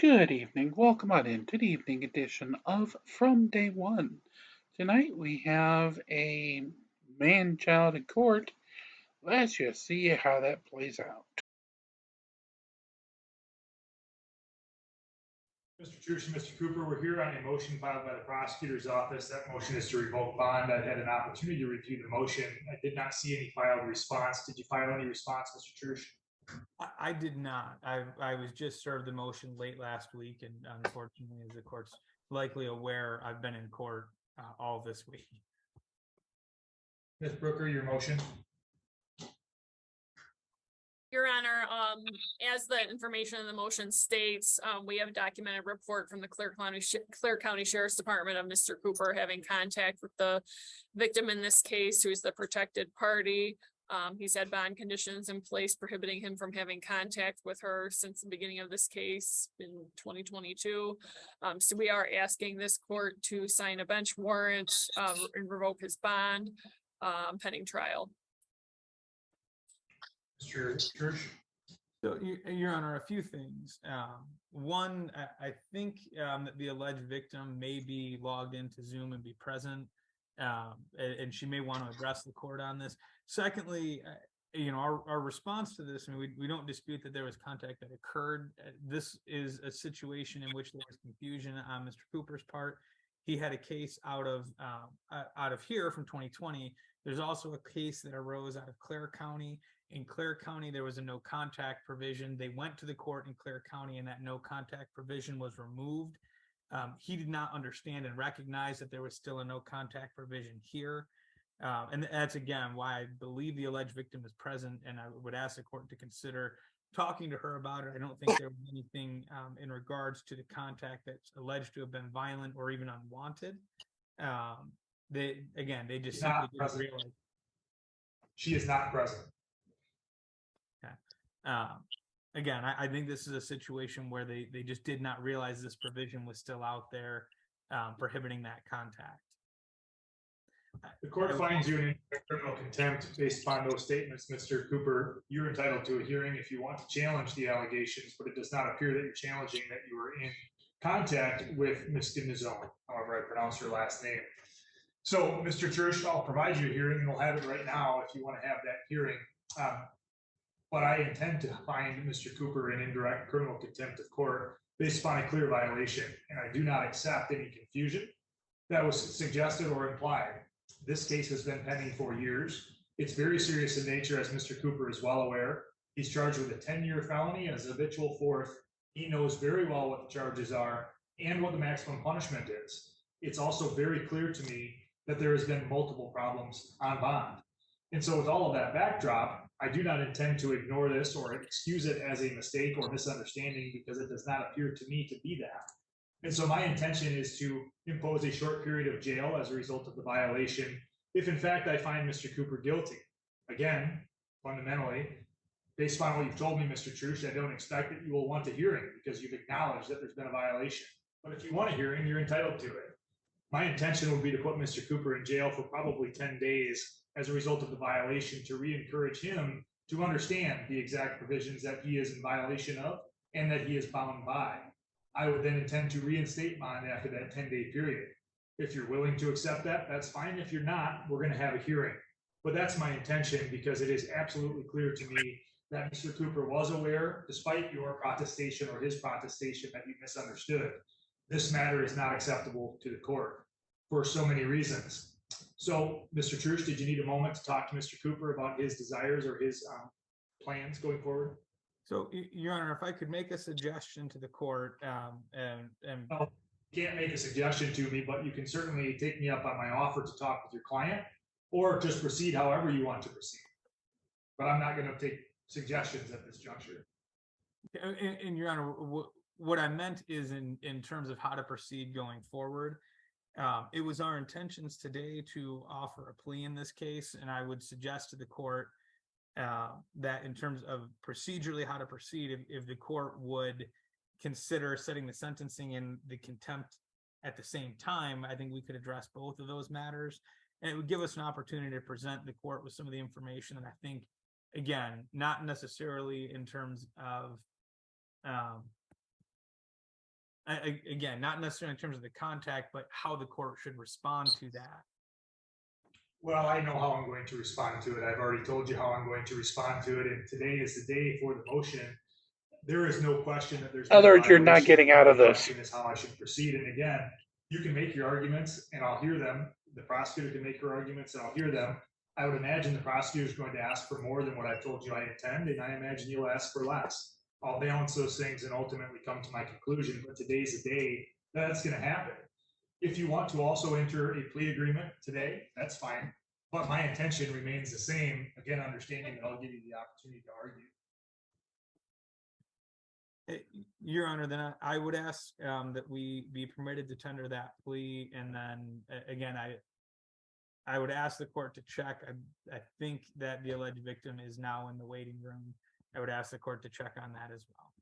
Good evening. Welcome on in to the evening edition of From Day One. Tonight we have a man child in court. Let's just see how that plays out. Mr. Church and Mr. Cooper, we're here on a motion filed by the prosecutor's office. That motion is to revoke bond. I've had an opportunity to review the motion. I did not see any filed response. Did you file any response, Mr. Church? I did not. I was just served the motion late last week, and unfortunately, as the court's likely aware, I've been in court all this week. Ms. Brooker, your motion. Your Honor, as the information in the motion states, we have a documented report from the Clare County Sheriff's Department of Mr. Cooper having contact with the victim in this case, who is the protected party. He's had bond conditions in place prohibiting him from having contact with her since the beginning of this case in 2022. So we are asking this court to sign a bench warrant and revoke his bond pending trial. Mr. Church. So, Your Honor, a few things. One, I think that the alleged victim may be logged into Zoom and be present, and she may want to address the court on this. Secondly, our response to this, I mean, we don't dispute that there was contact that occurred. This is a situation in which there was confusion on Mr. Cooper's part. He had a case out of here from 2020. There's also a case that arose out of Clare County. In Clare County, there was a no contact provision. They went to the court in Clare County, and that no contact provision was removed. He did not understand and recognize that there was still a no contact provision here. And that's, again, why I believe the alleged victim is present, and I would ask the court to consider talking to her about it. I don't think there was anything in regards to the contact that's alleged to have been violent or even unwanted. They just simply didn't realize. She is not present. Again, I think this is a situation where they just did not realize this provision was still out there prohibiting that contact. The court finds you in criminal contempt based upon those statements, Mr. Cooper. You're entitled to a hearing if you want to challenge the allegations, but it does not appear that you're challenging that you were in contact with Ms. Ginizone, however I pronounce her last name. So, Mr. Church, I'll provide you a hearing, and we'll have it right now if you want to have that hearing. But I intend to find Mr. Cooper in indirect criminal contempt of court based upon a clear violation, and I do not accept any confusion that was suggested or implied. This case has been pending for years. It's very serious in nature, as Mr. Cooper is well aware. He's charged with a 10-year felony as a habitual fourth. He knows very well what the charges are and what the maximum punishment is. It's also very clear to me that there has been multiple problems on bond. And so with all of that backdrop, I do not intend to ignore this or excuse it as a mistake or misunderstanding, because it does not appear to me to be that. And so my intention is to impose a short period of jail as a result of the violation, if in fact I find Mr. Cooper guilty. Again, fundamentally, based on what you've told me, Mr. Church, I don't expect that you will want a hearing because you've acknowledged that there's been a violation. But if you want a hearing, you're entitled to it. My intention would be to put Mr. Cooper in jail for probably 10 days as a result of the violation, to re-encourage him to understand the exact provisions that he is in violation of and that he is bound by. I would then intend to reinstate bond after that 10-day period. If you're willing to accept that, that's fine. If you're not, we're going to have a hearing. But that's my intention, because it is absolutely clear to me that Mr. Cooper was aware, despite your protestation or his protestation, that you misunderstood. This matter is not acceptable to the court for so many reasons. So, Mr. Church, did you need a moment to talk to Mr. Cooper about his desires or his plans going forward? So, Your Honor, if I could make a suggestion to the court, Well, you can't make a suggestion to me, but you can certainly take me up on my offer to talk with your client, or just proceed however you want to proceed. But I'm not going to take suggestions at this juncture. and Your Honor, what I meant is in terms of how to proceed going forward. It was our intentions today to offer a plea in this case, and I would suggest to the court that in terms of procedurally how to proceed, if the court would consider setting the sentencing and the contempt at the same time, I think we could address both of those matters, and it would give us an opportunity to present the court with some of the information that I think, again, not necessarily in terms of again, not necessarily in terms of the contact, but how the court should respond to that. Well, I know how I'm going to respond to it. I've already told you how I'm going to respond to it, and today is the day for the motion. There is no question that there's. In other words, you're not getting out of The this. question is how I should proceed. And again, you can make your arguments and I'll hear them. The prosecutor can make her arguments and I'll hear them. I would imagine the prosecutor is going to ask for more than what I've told you I intend, and I imagine you'll ask for less. I'll balance those things and ultimately come to my conclusion, but today's the day that's going to happen. If you want to also enter a plea agreement today, that's fine. But my intention remains the same, again, understanding that I'll give you the opportunity to argue. Your Honor, then I would ask that we be permitted to tender that plea. And then again, I would ask the court to check. I think that the alleged victim is now in the waiting room. I would ask the court to check on that as well.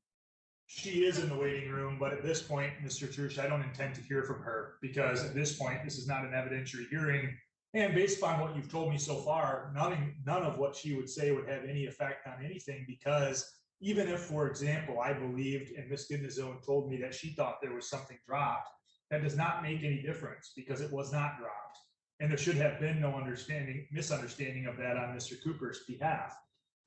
She is in the waiting room, but at this point, Mr. Church, I don't intend to hear from her because at this point, this is not an evidentiary hearing. And based on what you've told me so far, none of what she would say would have any effect on anything, because even if, for example, I believed and Ms. Gidnazone told me that she thought there was something dropped, that does not make any difference because it was not dropped. And there should have been no misunderstanding of that on Mr. Cooper's behalf.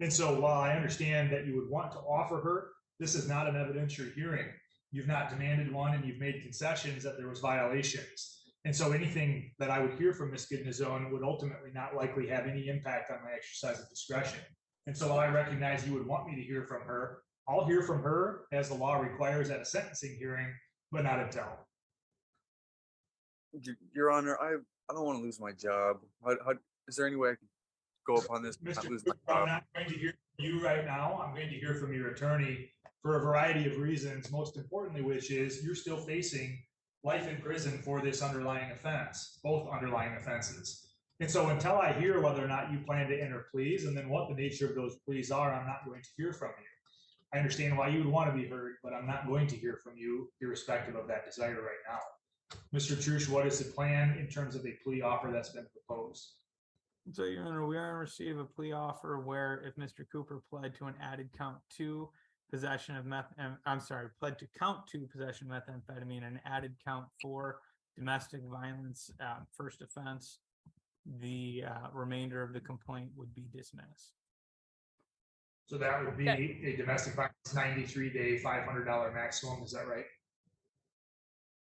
And so while I understand that you would want to offer her, this is not an evidentiary hearing. You've not demanded one and you've made concessions that there was violations. And so anything that I would hear from Ms. Gidnazone would ultimately not likely have any impact on my exercise of discretion. And so while I recognize you would want me to hear from her, I'll hear from her as the law requires at a sentencing hearing, but not until. Your Honor, I don't want to lose my job. Is there any way I can go upon this? Mr. Cooper, I'm not going to hear from you right now. I'm going to hear from your attorney for a variety of reasons, most importantly, which is you're still facing life in prison for this underlying offense, both underlying offenses. And so until I hear whether or not you plan to enter pleas and then what the nature of those pleas are, I'm not going to hear from you. I understand why you would want to be heard, but I'm not going to hear from you irrespective of that desire right now. Mr. Trush, what is the plan in terms of a plea offer that's been proposed? So, Your Honor, we are to receive a plea offer where if Mr. Cooper pled to an added count 2 possession of pled to count 2 possession of methamphetamine and added count 4 domestic violence first offense, the remainder of the complaint would be dismissed. So that would be a domestic violence 93-day $500 maximum. Is that right?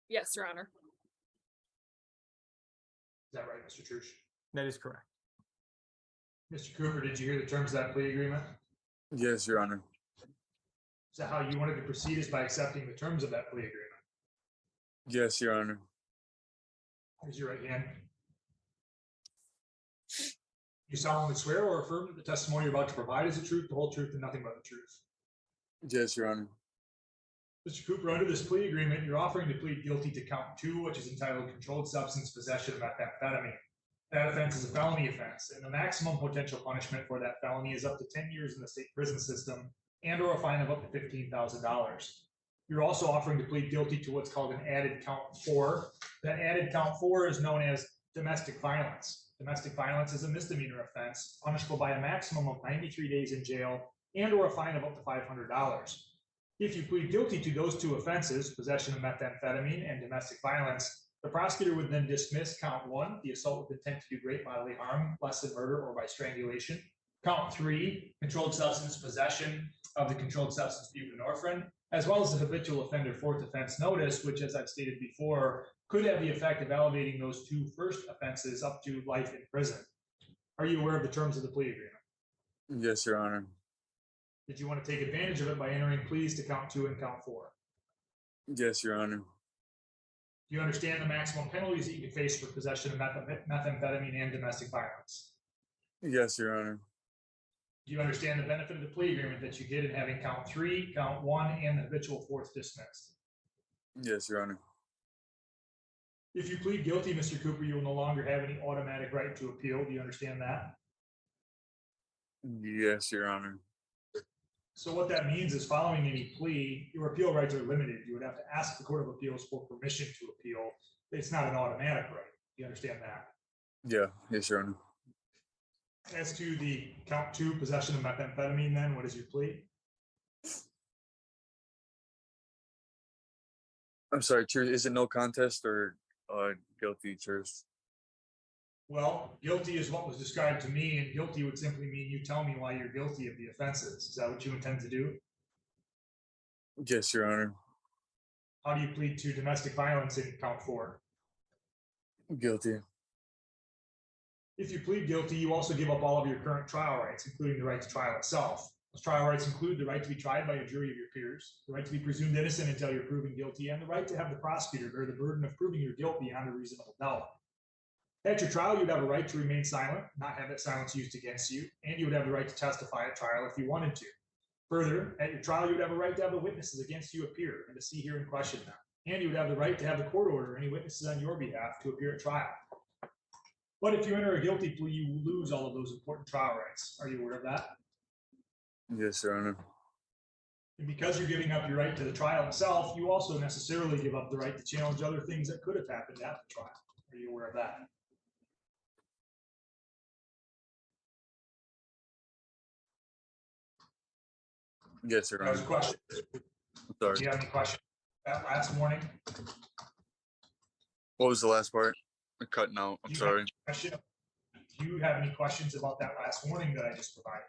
Yes, Your Honor. Is that right, Mr. Trush? That is correct. Mr. Cooper, did you hear the terms of that plea agreement? Yes, Your Honor. Is that how you wanted to proceed, is by accepting the terms of that plea agreement? Yes, Your Honor. Raise your right hand. You solemnly swear or affirm that the testimony you're about to provide is the truth, the whole truth, and nothing but the truth? Yes, Your Honor. Mr. Cooper, under this plea agreement, you're offering to plead guilty to count 2, which is entitled controlled substance possession of methamphetamine. That offense is a felony offense, and the maximum potential punishment for that felony is up to 10 years in the state prison system and or a fine of up to $15,000. You're also offering to plead guilty to what's called an added count 4. That added count 4 is known as domestic violence. Domestic violence is a misdemeanor offense, punishable by a maximum of 93 days in jail and or a fine of up to $500. If you plead guilty to those 2 offenses, possession of methamphetamine and domestic violence, the prosecutor would then dismiss count 1, the assault with intent to do great bodily harm, less than murder or by strangulation. Count 3, controlled substance possession of the controlled substance buprenorphine, as well as the habitual offender 4th offense notice, which, as I've stated before, could have the effect of elevating those 2 first offenses up to life in prison. Are you aware of the terms of the plea agreement? Yes, Your Honor. Did you want to take advantage of it by entering pleas to count 2 and count 4? Yes, Your Honor. Do you understand the maximum penalties that you can face for possession of methamphetamine and domestic violence? Yes, Your Honor. Do you understand the benefit of the plea agreement that you get in having count 3, count 1, and the habitual 4th dismissed? Yes, Your Honor. If you plead guilty, Mr. Cooper, you will no longer have any automatic right to appeal. Do you understand that? Yes, Your Honor. So what that means is following any plea, your appeal rights are limited. You would have to ask the Court of Appeals for permission to appeal. It's not an automatic right. Do you understand that? Yeah, yes, Your Honor. As to the count 2 possession of methamphetamine, then what is your plea? I'm sorry, Chair. Is it no contest or guilty, Chair? Well, guilty is what was described to me, and guilty would simply mean you tell me why you're guilty of the offenses. Is that what you intend to do? Yes, Your Honor. How do you plead to domestic violence in count 4? Guilty. If you plead guilty, you also give up all of your current trial rights, including the right to trial itself. Those trial rights include the right to be tried by a jury of your peers, the right to be presumed innocent until you're proven guilty, and the right to have the prosecutor bear the burden of proving your guilt beyond a reasonable doubt. At your trial, you'd have a right to remain silent, not have that silence used against you, and you would have the right to testify at trial if you wanted to. Further, at your trial, you would have a right to have the witnesses against you appear and to see, hear, and question them. And you would have the right to have the court order any witnesses on your behalf to appear at trial. But if you enter a guilty plea, you lose all of those important trial rights. Are you aware of that? Yes, Your Honor. And because you're giving up your right to the trial itself, you also necessarily give up the right to challenge other things that could have happened at the trial. Are you aware of that? Yes, Your That was a Honor. question. Sorry. Do you have any questions? That last warning? What was the last part? I'm cutting out. I'm sorry. Do you have any questions about that last warning that I just provided?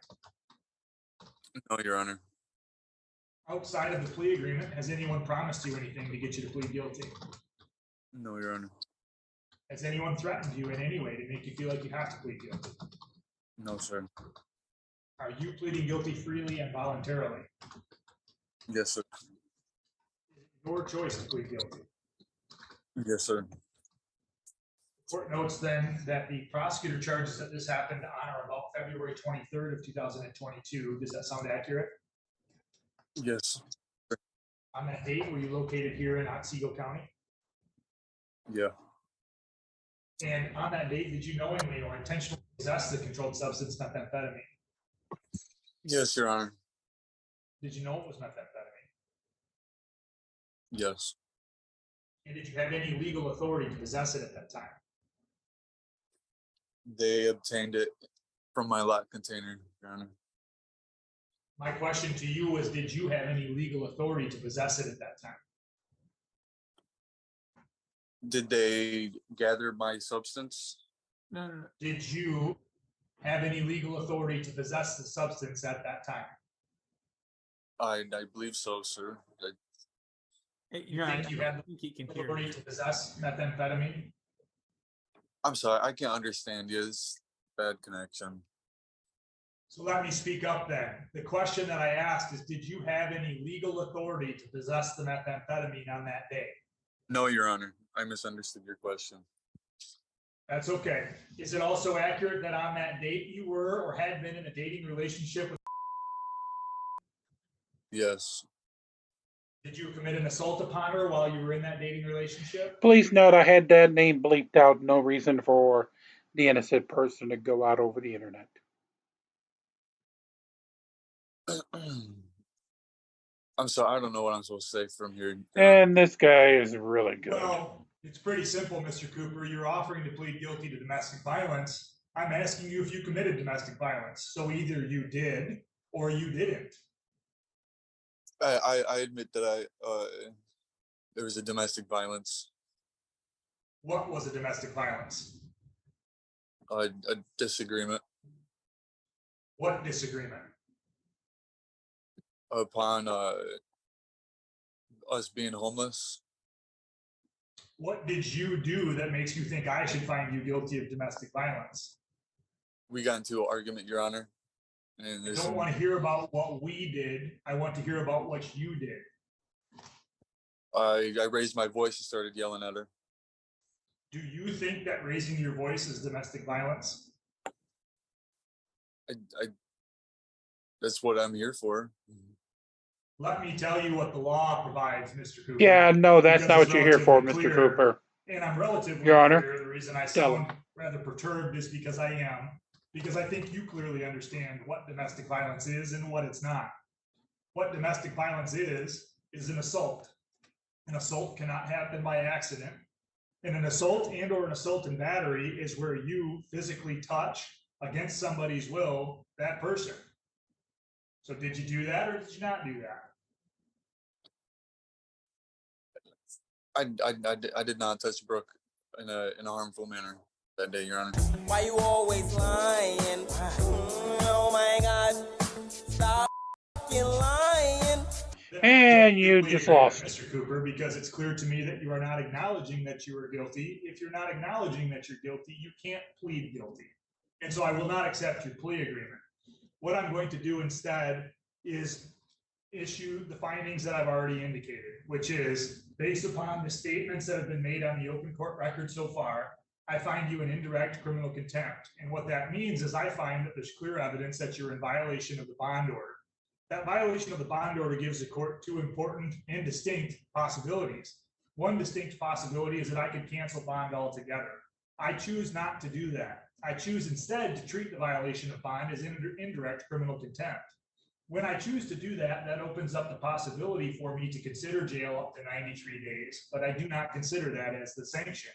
No, Your Honor. Outside of the plea agreement, has anyone promised you anything to get you to plead guilty? No, Your Honor. Has anyone threatened you in any way to make you feel like you have to plead guilty? No, sir. Are you pleading guilty freely and voluntarily? Yes, sir. Your choice to plead guilty. Yes, sir. Court notes then that the prosecutor charges that this happened on or about February 23rd of 2022. Does that sound accurate? Yes. On that date, were you located here in Otsego County? Yeah. And on that date, did you knowingly or intentionally possess the controlled substance methamphetamine? Yes, Your Honor. Did you know it was methamphetamine? Yes. And did you have any legal authority to possess it at that time? They obtained it from my lot container, Your Honor. My question to you was, did you have any legal authority to possess it at that time? Did they gather my substance? No. Did you have any legal authority to possess the substance at that time? I believe so, sir. Your Honor, think you had I think he can hear Authority you. to possess methamphetamine? I'm sorry, I can't understand you. It's bad connection. So let me speak up then. The question that I asked is, did you have any legal authority to possess the methamphetamine on that day? No, Your Honor. I misunderstood your question. That's okay. Is it also accurate that on that date you were or had been in a dating relationship with? Yes. Did you commit an assault upon her while you were in that dating relationship? Please note I had that name bleeped out. No reason for the innocent person to go out over the internet. I'm sorry, I don't know what I'm supposed to say from here. And this guy is really good. Well, it's pretty simple, Mr. Cooper. You're offering to plead guilty to domestic violence. I'm asking you if you committed domestic violence. So either you did or you didn't. I admit that there was a domestic violence, What was a domestic violence? a disagreement What disagreement? upon us being homeless. What did you do that makes you think I should find you guilty of domestic violence? We got into an argument, Your Honor. And I don't want to hear about what we did. I want to hear about what you did. I raised my voice and started yelling at her. Do you think that raising your voice is domestic violence? That's what I'm here for. Let me tell you what the law provides, Mr. Cooper. Yeah, no, that's Because not it's what you're here for, relatively Mr. clear. Cooper. And I'm relatively Your Honor, clear. The reason I tell sound rather perturbed is because I am. Because I think you clearly understand what domestic violence is and what it's not. What domestic violence is an assault. An assault cannot happen by accident. And an assault and or an assault and battery is where you physically touch against somebody's will that person. So did you do that or did you not do that? I did not touch Brooke in a harmful manner that day, Your Honor. Why you always lying? Oh my God! Stop lying. And you just lost. Mr. Cooper, because it's clear to me that you are not acknowledging that you are guilty. If you're not acknowledging that you're guilty, you can't plead guilty. And so I will not accept your plea agreement. What I'm going to do instead is issue the findings that I've already indicated, which is based upon the statements that have been made on the open court record so far, I find you in indirect criminal contempt. And what that means is I find that there's clear evidence that you're in violation of the bond order. That violation of the bond order gives the court two important and distinct possibilities. One distinct possibility is that I could cancel bond altogether. I choose not to do that. I choose instead to treat the violation of bond as indirect criminal contempt. When I choose to do that, that opens up the possibility for me to consider jail up to 93 days, but I do not consider that as the sanction.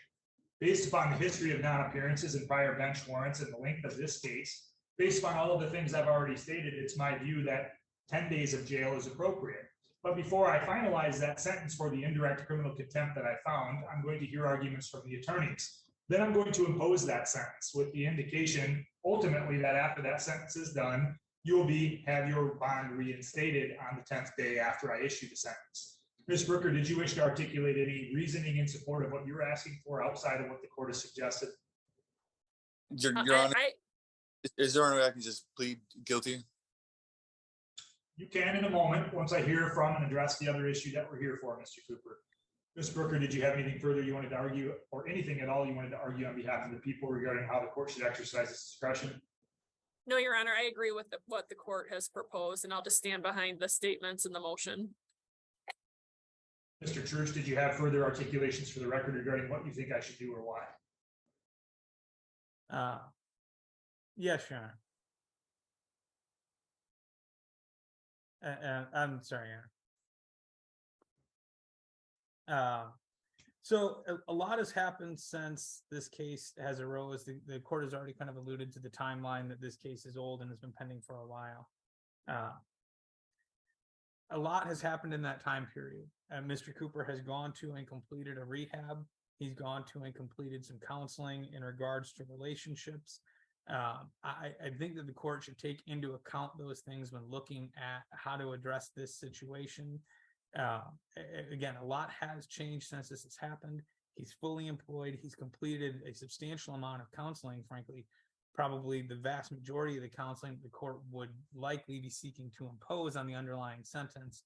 Based upon the history of non-appearances and prior bench warrants and the length of this case, based upon all of the things I've already stated, it's my view that 10 days of jail is appropriate. But before I finalize that sentence for the indirect criminal contempt that I found, I'm going to hear arguments from the attorneys. Then I'm going to impose that sentence with the indication ultimately that after that sentence is done, you will have your bond reinstated on the 10th day after I issue the sentence. Ms. Brooker, did you wish to articulate any reasoning in support of what you're asking for outside of what the court has suggested? Your Honor, is there any way I can just plead guilty? You can in a moment, once I hear from and address the other issue that we're here for, Mr. Cooper. Ms. Brooker, did you have anything further you wanted to argue, or anything at all you wanted to argue on behalf of the people regarding how the court should exercise its discretion? No, Your Honor, I agree with what the court has proposed, and I'll just stand behind the statements in the motion. Mr. Church, did you have further articulations for the record regarding what you think I should do or why? Yes, Your Honor. I'm sorry, Your Honor. So a lot has happened since this case has arose. The court has already kind of alluded to the timeline that this case is old and has been pending for a while. A lot has happened in that time period. Mr. Cooper has gone to and completed a rehab. He's gone to and completed some counseling in regards to relationships. I think that the court should take into account those things when looking at how to address this situation. Again, a lot has changed since this has happened. He's fully employed. He's completed a substantial amount of counseling, frankly, probably the vast majority of the counseling the court would likely be seeking to impose on the underlying sentence.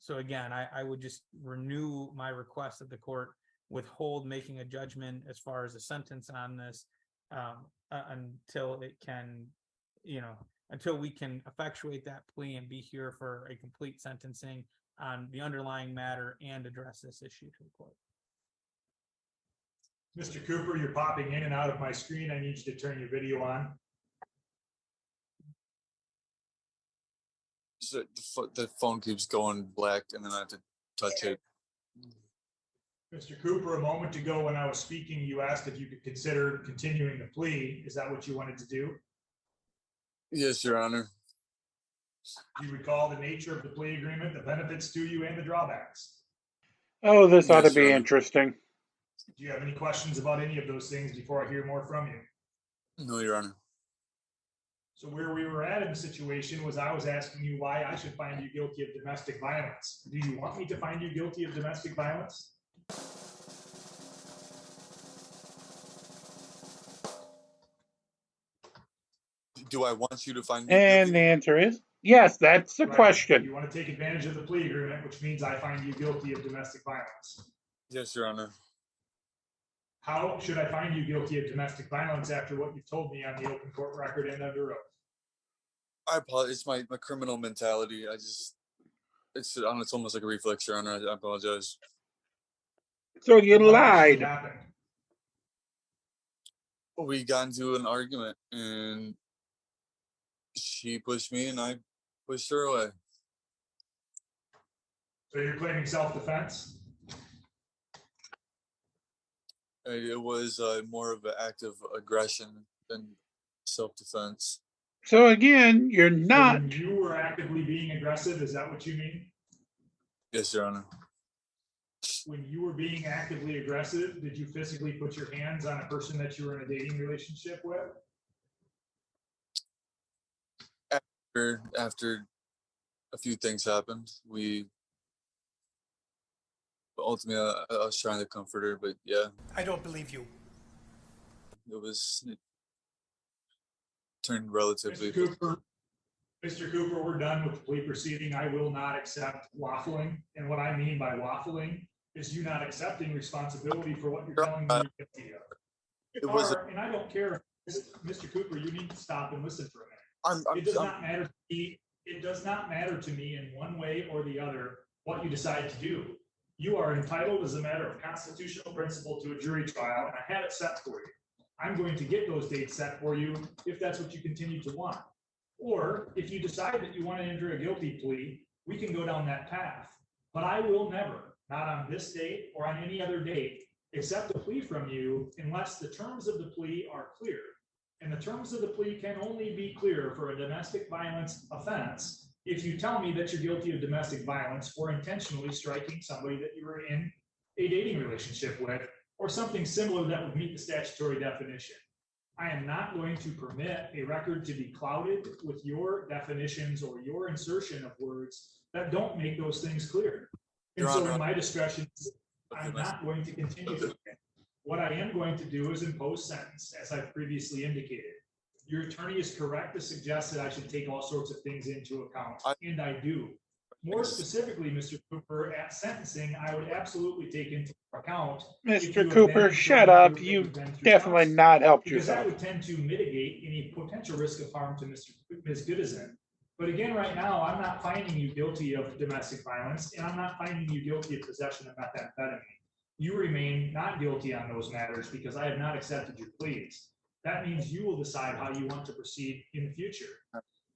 So again, I would just renew my request that the court withhold making a judgment as far as a sentence on this until it can, until we can effectuate that plea and be here for a complete sentencing on the underlying matter and address this issue to the court. Mr. Cooper, you're popping in and out of my screen. I need you to turn your video on. So the phone keeps going black and then I have to touch it. Mr. Cooper, a moment ago when I was speaking, you asked if you could consider continuing the plea. Is that what you wanted to do? Yes, Your Honor. Do you recall the nature of the plea agreement, the benefits to you and the drawbacks? Oh, this ought to Yes, be Your Honor. interesting. Do you have any questions about any of those things before I hear more from you? No, Your Honor. So where we were at in the situation was I was asking you why I should find you guilty of domestic violence. Do you want me to find you guilty of domestic violence? Do I want you to find me And the guilty? answer is yes, that's the Right. question. You want to take advantage of the plea agreement, which means I find you guilty of domestic violence. Yes, Your Honor. How should I find you guilty of domestic violence after what you've told me on the open court record and under oath? I apologize. It's my criminal mentality. It's almost like a reflex, Your Honor. I apologize. So you What actually lied. happened? We got into an argument and she pushed me and I pushed her away. So you're claiming self-defense? It was more of an act of aggression than self-defense. So again, you're So not. when you were actively being aggressive, is that what you mean? Yes, Your Honor. when you were being actively aggressive, did you physically put your hands on a person that you were in a dating relationship with? After a few things happened, ultimately I was trying to comfort her, but yeah, I don't believe you. it turned relatively. Mr. Cooper, we're done with the plea proceeding. I will not accept waffling. And what I mean by waffling is you not accepting responsibility for what you're telling me you're guilty of. And I don't care, Mr. Cooper, you need to stop and listen for a minute. It does not matter to me. It does not matter to me in one way or the other what you decide to do. You are entitled as a matter of constitutional principle to a jury trial, and I had it set for you. I'm going to get those dates set for you if that's what you continue to want. Or if you decide that you want to enter a guilty plea, we can go down that path. But I will never, not on this date or on any other date, accept a plea from you unless the terms of the plea are clear. And the terms of the plea can only be clear for a domestic violence offense if you tell me that you're guilty of domestic violence for intentionally striking somebody that you were in a dating relationship with, or something similar that would meet the statutory definition. I am not going to permit a record to be clouded with your definitions or your insertion of words that don't make those things clear. And so in my discretion, I'm not going to continue to. What I am going to do is impose sentence, as I've previously indicated. Your attorney is correct to suggest that I should take all sorts of things into account, and I do. More specifically, Mr. Cooper, at sentencing, I would absolutely take into account. Mr. Cooper, shut up. You've definitely not helped yourself. Because that would tend to mitigate any potential risk of harm to Ms. Goodison. But again, right now, I'm not finding you guilty of domestic violence, and I'm not finding you guilty of possession of methamphetamine. You remain not guilty on those matters because I have not accepted your pleas. That means you will decide how you want to proceed in the future.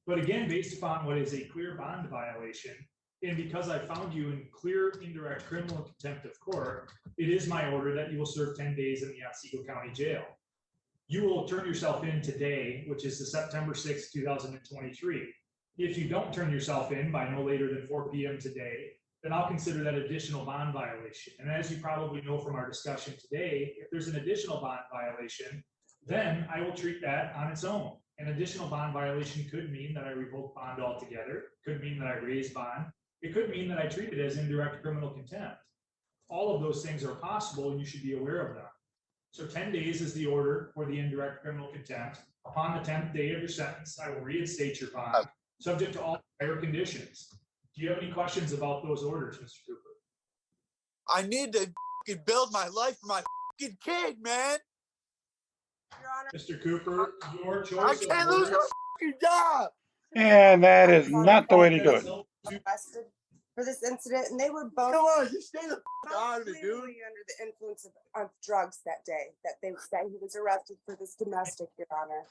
But again, based upon what is a clear bond violation, and because I found you in clear indirect criminal contempt of court, it is my order that you will serve 10 days in the Otsego County Jail. You will turn yourself in today, which is the September 6th, 2023. If you don't turn yourself in by no later than 4 p.m. today, then I'll consider that additional bond violation. And as you probably know from our discussion today, if there's an additional bond violation, then I will treat that on its own. An additional bond violation could mean that I revoke bond altogether, could mean that I raise bond, it could mean that I treat it as indirect criminal contempt. All of those things are possible and you should be aware of them. So 10 days is the order for the indirect criminal contempt. Upon the 10th day of your sentence, I will reinstate your bond, subject to all prior conditions. Do you have any questions about those orders, Mr. Cooper? I need to build my life for my kid, man. Mr. Cooper, your choice. I can't lose my job. And that is not the way to do it. Arrested for this incident, and they were both. Come on, just stay the out of it, dude. Clearly under the influence of drugs that day. That he was arrested for this domestic, Your Honor.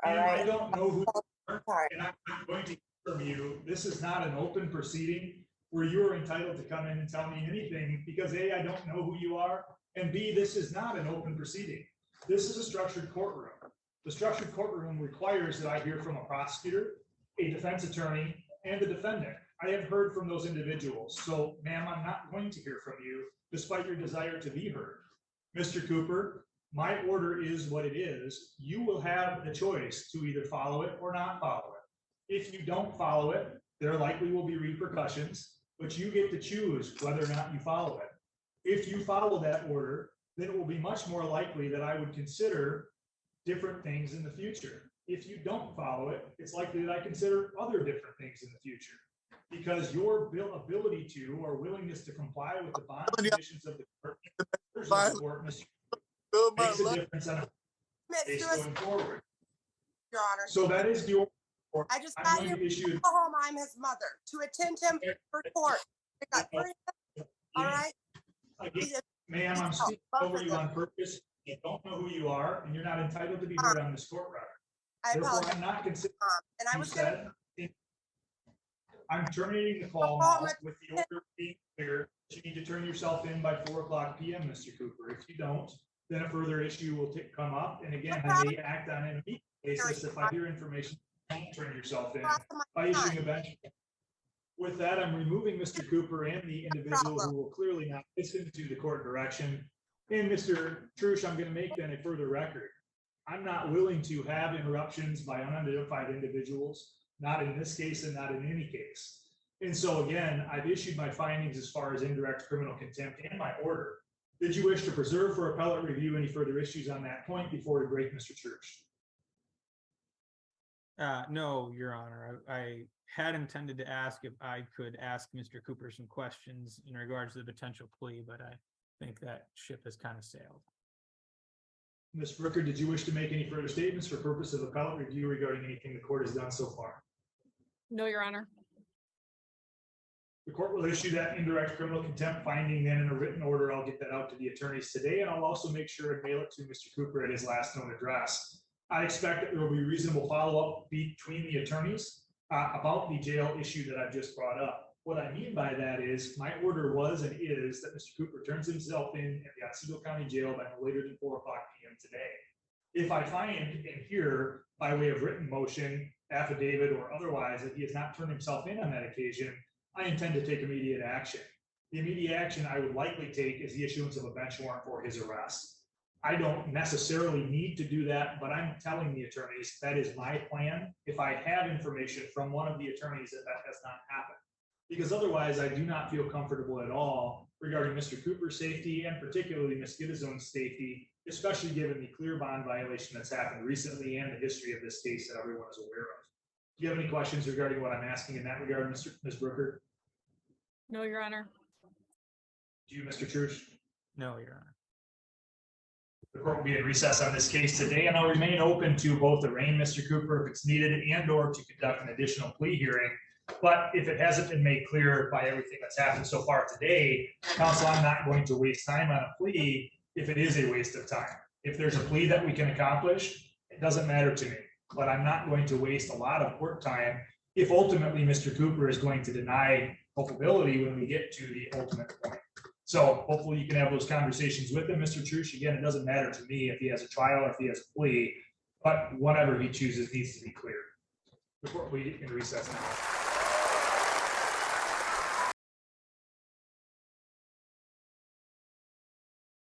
All right. I don't know who you are, and I'm not going to hear from you. This is not an open proceeding where you are entitled to come in and tell me anything because A, I don't know who you are, and B, this is not an open proceeding. This is a structured courtroom. The structured courtroom requires that I hear from a prosecutor, a defense attorney, and the defendant. I have heard from those individuals. So, ma'am, I'm not going to hear from you despite your desire to be heard. Mr. Cooper, my order is what it is. You will have the choice to either follow it or not follow it. If you don't follow it, there likely will be repercussions, but you get to choose whether or not you follow it. If you follow that order, then it will be much more likely that I would consider different things in the future. If you don't follow it, it's likely that I consider other different things in the future. Because your ability to or willingness to comply with the bond conditions of the court makes a difference on a case going forward. Your Honor. So that is your. I just got him to go home. I'm his mother to attend him for court. I got 3. All right. Again, ma'am, I'm speaking over you on purpose. You don't know who you are, and you're not entitled to be heard on this court record. Therefore, I'm not considering. And I was said. I'm terminating the call now with the order being clear. You need to turn yourself in by 4:00 p.m., Mr. Cooper. If you don't, then a further issue will come up. And again, I may act on an immediate basis if I hear information. Don't turn yourself in by issuing a bench. With that, I'm removing Mr. Cooper and the individual who will clearly not listen to the court direction. And Mr. Trush, I'm going to make then a further record. I'm not willing to have interruptions by unidentified individuals, not in this case and not in any case. And so again, I've issued my findings as far as indirect criminal contempt and my order. Did you wish to preserve for appellate review any further issues on that point before we break, Mr. Church? No, Your Honor. I had intended to ask if I could ask Mr. Cooper some questions in regards to the potential plea, but I think that ship has kind of sailed. Ms. Brooker, did you wish to make any further statements for purpose of appellate review regarding anything the court has done so far? No, Your Honor. The court will issue that indirect criminal contempt finding then in a written order. I'll get that out to the attorneys today, and I'll also make sure and mail it to Mr. Cooper at his last known address. I expect that there will be reasonable follow-up between the attorneys about the jail issue that I've just brought up. What I mean by that is my order was and is that Mr. Cooper turns himself in at the Otsego County Jail by no later than 4 o'clock p.m. today. If I find and hear by way of written motion, affidavit, or otherwise that he has not turned himself in on that occasion, I intend to take immediate action. The immediate action I would likely take is the issuance of a bench warrant for his arrest. I don't necessarily need to do that, but I'm telling the attorneys that is my plan. If I have information from one of the attorneys that has not happened, because otherwise I do not feel comfortable at all regarding Mr. Cooper's safety and particularly Ms. Gidizon's safety, especially given the clear bond violation that's happened recently and the history of this case that everyone is aware of. Do you have any questions regarding what I'm asking in that regard, Ms. Brooker? No, Your Honor. Do you, Mr. Trush? No, Your Honor. The court will be in recess on this case today, and I'll remain open to both arraign Mr. Cooper if it's needed and or to conduct an additional plea hearing. But if it hasn't been made clear by everything that's happened so far today, counsel, I'm not going to waste time on a plea if it is a waste of time. If there's a plea that we can accomplish, it doesn't matter to me. But I'm not going to waste a lot of court time if ultimately Mr. Cooper is going to deny culpability when we get to the ultimate point. So hopefully you can have those conversations with him, Mr. Trush. Again, it doesn't matter to me if he has a trial or if he has a plea, but whatever he chooses needs to be clear. The court will be in recess now.